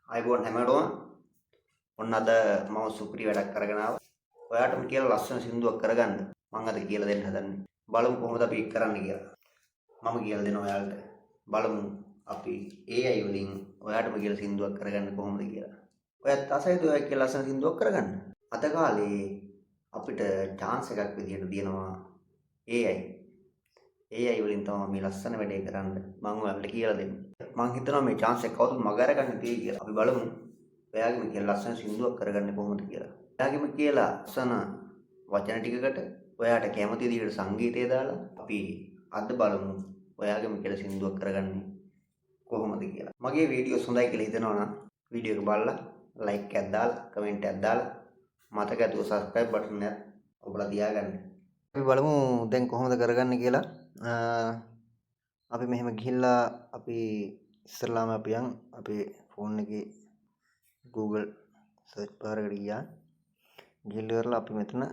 අයිබෝන් හැමෝටම ඔන්න අද මම සුපිරි වැඩක් කරගෙන ආවා. ඔයාටම කියලා ලස්සන සින්දුවක් කරගන්න මම අද කියලා දෙන්න හදන්නේ. බලමු කොහොමද අපි කරන්න කියලා. මම කියලා දෙනවා ඔයාලට. බලමු අපි AI වලින් ඔයාටම කියලා සින්දුවක් කරගන්න කොහොමද කියලා. ඔයත් අසයිද ඔයා කියලා ලස්සන සින්දුවක් කරගන්න. අද කාලේ අපිට chance එකක් විදියට දෙනවා AI. AI වලින් තමයි මේ ලස්සන වැඩේ කරන්න මම ඔයාලට කියලා දෙන්නේ. මං හිතනවා මේ chance එක කවුරුත් මග අරගන්න තියෙයි කියලා. අපි බලමු. ඔයාගෙම කියලා ලස්සන සින්දුවක් කරගන්නේ කොහොමද කියලා. ඔයාගෙම කියලා ලස්සන වචන ටිකකට ඔයාට කැමති විදිහට සංගීතය දාලා අපි අද බලමු ඔයාගෙම කියලා සින්දුවක් කරගන්නේ කොහොමද කියලා. මගේ වීඩියෝස් හොඳයි කියලා හිතනවා නම් වීඩියෝ එක බලලා ලයික් එකක් දාලා කමෙන්ට් එකක් දාලා මතක ඇතුව subscribe button එක ඔබලා තියාගන්න. අපි බලමු දැන් කොහොමද කරගන්නේ කියලා. අපි මෙහෙම ගිහිල්ලා අපි ඉස්සරලාම අපි යන් අපේ ෆෝන් එකේ Google සර්ච් බාර් එකට ගියා. ගිහිල්ලා ඉවරලා අපි මෙතන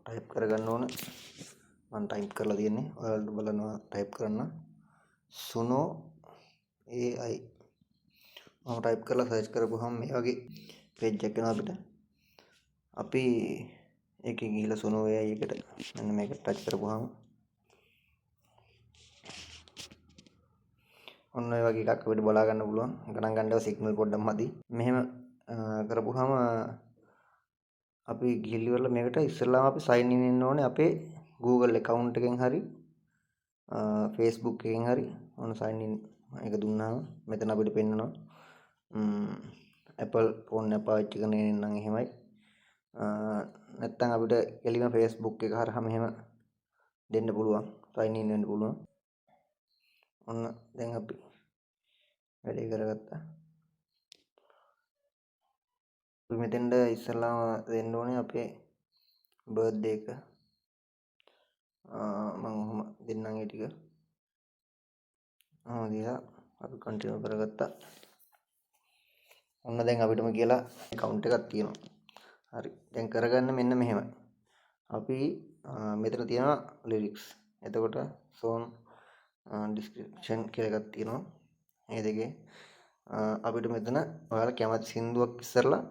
ටයිප් කරගන්න ඕන. මම ටයිප් කරලා තියෙන්නේ. ඔයාලට බලනවා ටයිප් කරන්න. සුනෝ AI. මම ටයිප් කරලා සර්ච් කරපුවාම මේ වගේ පේජ් එකක් එනවා අපිට. අපි ඒකේ ගිහිල්ලා සුනෝ AI එකට මෙන්න මේක ටච් කරපුවාම ඔන්න ඔය වගේ එකක් අපිට බලා ගන්න පුළුවන්. ගණන් ගන්නව සිග්නල් පොඩ්ඩක් මදි. මෙහෙම කරපුවාම අපි ගිහින් ඉවරලා මේකට ඉස්සෙල්ලාම අපි සයින් ඉන් වෙන්න ඕනේ අපේ Google account එකෙන් හරි Facebook එකෙන් හරි. ඔන්න සයින් ඉන් එක දුන්නාම මෙතන අපිට පෙන්නනවා Apple phone එක පාවිච්චි කරන නම් එහෙමයි. නැත්තම් අපිට එළිම Facebook එක හරහා මෙහෙම දෙන්න පුළුවන්. සයින් ඉන් වෙන්න පුළුවන්. ඔන්න දැන් අපි වැඩේ කරගත්තා. අපි මෙතෙන්ද ඉස්සෙල්ලාම දෙන්න ඕනේ අපේ බර්ත්ඩේ එක. මම ඔහොම දෙන්නම් ඒ ටික. දීලා අපි කන්ටිනියු කරගත්තා. ඔන්න දැන් අපිටම කියලා account එකක් තියෙනවා. හරි. දැන් කරගන්න මෙන්න මෙහෙම. අපි මෙතන තියෙනවා lyrics. එතකොට song description කියලා එකක් තියෙනවා. මේ දෙකේ අපිට මෙතන ඔයාලා කැමති සින්දුවක් ඉස්සරලා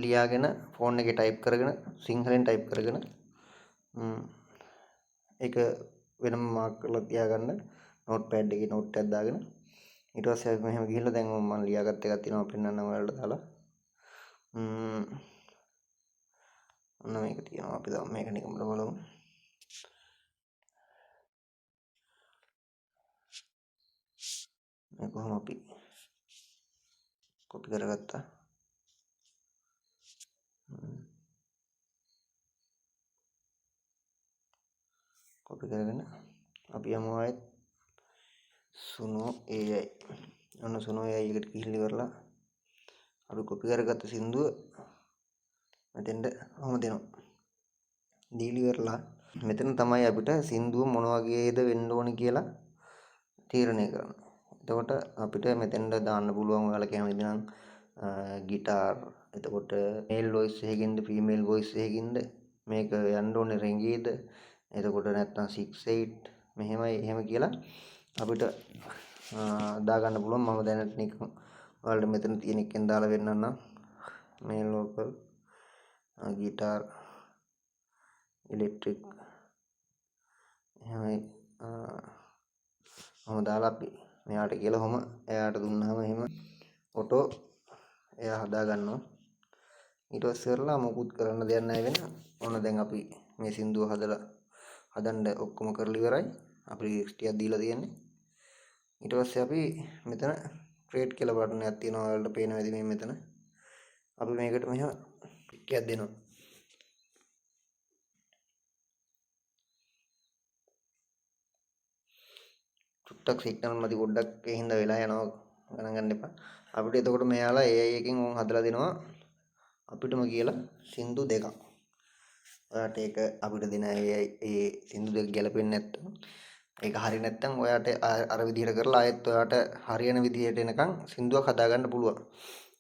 ලියාගෙන ෆෝන් එකේ ටයිප් කරගෙන සිංහලෙන් ටයිප් කරගෙන ඒක වෙනම මාක් කරලා තියාගන්න නෝට්පෑඩ් එකේ නෝට් එකක් දාගෙන ඊට පස්සේ අපි මෙහෙම ගිහිල්ලා දැන් මම ලියාගත්ත එකක් තියෙනවා පෙන්නන්න ඔයාලට දාලා ඔන්න මේක තියෙනවා අපි දැන් මේක නිකම්ම බලමු මේ කොහොම අපි කොපි කරගත්තා කොපි කරගෙන අපි යමු ආයෙත් සුනෝ AI ඔන්න සුනෝ AI එකට ගිහිල්ලා ඉවරලා අපි කොපි කරගත්ත සින්දුව මෙතෙන්ට ඔහොම දෙනවා දීලි ඉවරලා මෙතන තමයි අපිට සින්දුව මොන වගේද වෙන්න ඕනි කියලා තීරණය කරන්න. එතකොට අපිට මෙතෙන්ට දාන්න පුළුවන් ඔයාලා කැමති නම් ගිටාර් එතකොට මේල් වොයිස් එකකින්ද ෆීමේල් වොයිස් එකකින්ද මේක යන්න ඕනේ රෙංගීද එතකොට නැත්නම් 6/8 මෙහෙමයි එහෙම කියලා අපිට දාගන්න පුළුවන්. මම දැනට නිකන් ඔයාලට මෙතන තියෙන එකෙන් දාලා වෙන්නම් මේල් වෝකල් ගිටාර් ඉලෙක්ට්‍රික් එහෙමයි මම දාලා අපි මෙයාට කියලා කොහොම එයාට දුන්නාම එහෙම ඔටෝ එයා හදා ගන්නවා. ඊට පස්සේ කරලා මොකුත් කරන්න දෙයක් නැහැ වෙන. ඔන්න දැන් අපි මේ සින්දුව හදන්න ඔක්කොම කරලා ඉවරයි. අපි ලිරික්ස් ටිකක් දීලා තියෙන්නේ. ඊට පස්සේ අපි මෙතන ක්‍රියේට් කියලා බටන් එකක් තියෙනවා ඔයාලට පේනවා ඇති මේ මෙතන. අපි මේකට මෙහෙම ටිකක් දෙනවා. චුට්ටක් සිග්නල් මදි පොඩ්ඩක් ඒ හින්දා වෙලා යනවා ගණන් ගන්න එපා. අපිට එතකොට මෙයාලා AI එකෙන් උන් හදලා දෙනවා අපිටම කියලා සින්දු දෙකක්. ඔයාට ඒක අපිට දෙන ඒ සින්දු දෙක ගැලපෙන්නේ නැත්නම් ඒක හරිය නැත්නම් ඔයාට අර විදිහට කරලා ආයෙත් ඔයාට හරියන විදිහට එනකන් සින්දුවක් හදාගන්න පුළුවන්.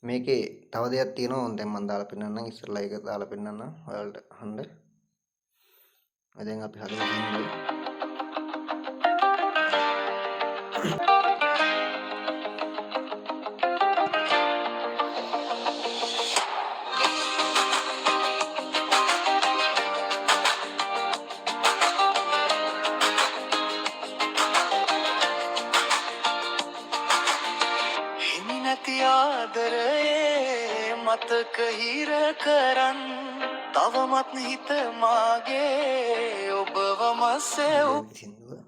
මේකේ තව දෙයක් තියෙනවා දැන් මම දාලා පෙන්නන්නම් ඉස්සෙල්ලා ඒක දාලා පෙන්නන්නම් ඔයාලට අහන්න. දැන් අපි හදමු සින්දුව. නැති ආදරේ මතක හිර කරන් තවමත් හිත මාගේ ඔබවම සෙව් සින්දුව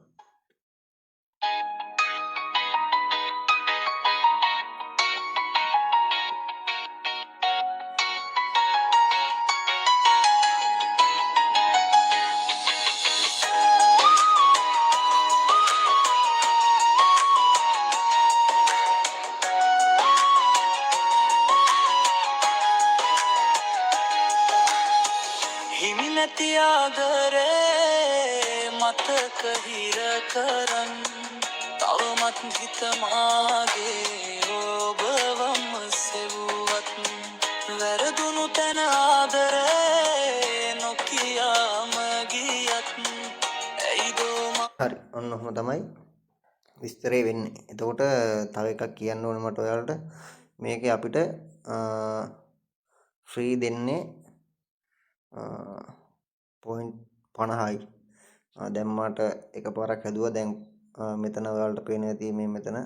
හිමි නැති ආදරේ මතක හිර කරන් තවමත් හිත මාගේ ඔබවම සෙව්වත් වැරදුණු තැන ආදරේ නොකියාම ගියත් ඇයිදෝ හරි ඔන්න ඔහොම තමයි විස්තරේ වෙන්නේ. එතකොට තව එකක් කියන්න ඕනේ මට ඔයාලට. මේකේ අපිට ෆ්‍රී දෙන්නේ පොයින්ට් 50යි. දැන් මට එකපාරක් හැදුවා. දැන් මෙතන ඔයාලට පේනවා ඇති මේ මෙතන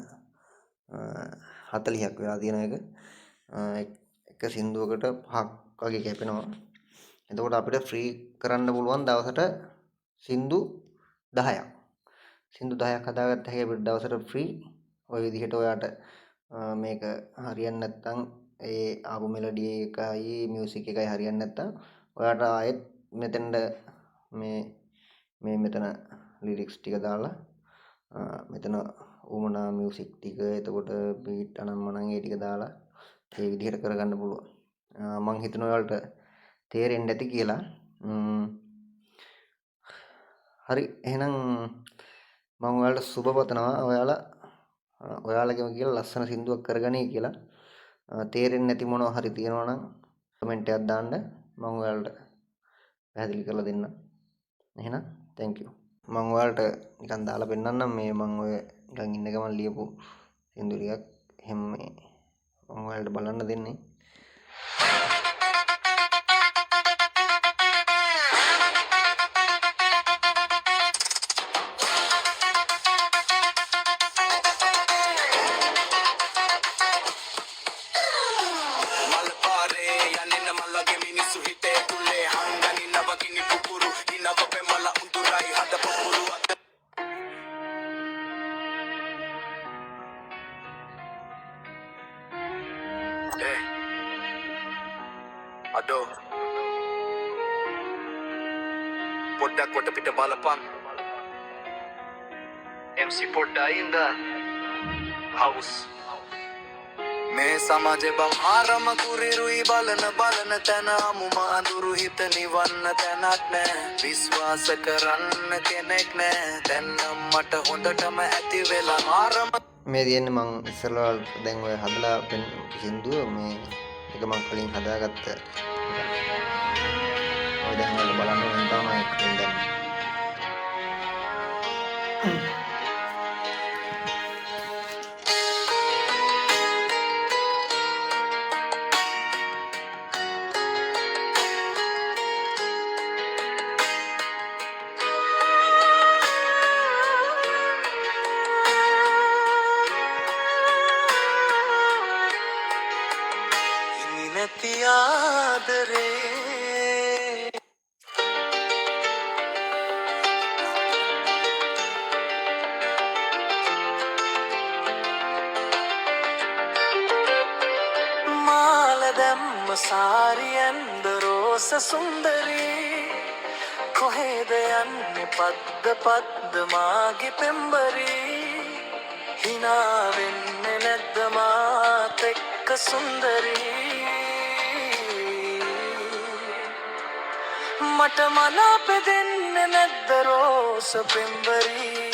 40ක් වෙලා තියෙන එක. එක සින්දුවකට 5ක් වගේ කැපෙනවා. එතකොට අපිට ෆ්‍රී කරන්න පුළුවන් දවසට සින්දු 10ක්. සින්දු 10ක් හදාගත්ත හැකි අපිට දවසට ෆ්‍රී. ওই විදිහට ඔයාට මේක හරියන්නේ නැත්නම් ඒ ආපු මෙලඩි එකයි මියුසික් එකයි හරියන්නේ නැත්නම් ඔයාට ආයෙත් මෙතෙන්ද මේ මෙතන ලිරික්ස් ටික දාලා මෙතන උමනා මියුසික් ටික එතකොට බීට් අනම්මනම් ඒ ටික දාලා ඒ විදිහට කරගන්න පුළුවන්. මම හිතනවා ඔයාලට තේරෙන්නේ නැති කියලා. හරි එහෙනම් මම ඔයාලට සුබ පතනවා. ඔයාලගේම කියලා ලස්සන සින්දුවක් කරගනී කියලා. තේරෙන්නේ නැති මොනවා හරි තියෙනවා නම් කමෙන්ට් එකක් දාන්න. මම ඔයාලට පැහැදිලි කරලා දෙන්නම්. එහෙනම් thank you. මම ඔයාලට නිකන් දාලා පෙන්නන්නම් මේ මම ඔය නිකන් ඉන්න ගමන් ලියපු සින්දු ටිකක්. එහෙම මේ මම ඔයාලට බලන්න දෙන්නේ. අඩෝ පොඩ්ඩක් කොට පිට බලපන් MC පොඩ්ඩයි ඉඳ හවුස් මේ සමාජේ බම්හාරම කුරිරුයි බලන තැන අමුම අඳුරු හිත නිවන්න තැනක් නෑ විශ්වාස කරන්න කෙනෙක් නෑ දැන් නම් මට හොඳටම ඇති වෙලා මාරම මේ තියෙන්නේ මං ඉස්සෙල්ලා දැන් ඔය හදලා පෙන් සින්දුව මේ එක මං කලින් හදාගත්ත ඔය දැන් ඔයාලට බලන්න ඕන තමයි කලින් දැන් නැති ආදරේ මාල දැම්ම සාරියෙන්ද රෝස සුන්දරී කොහෙද යන්නේ පද්ද මාගේ පෙම්බරී හිනා වෙන්නේ නැද්ද මාත් එක්ක සුන්දරී මට මනාප දෙන්නේ නැද්ද රෝස පෙම්බරී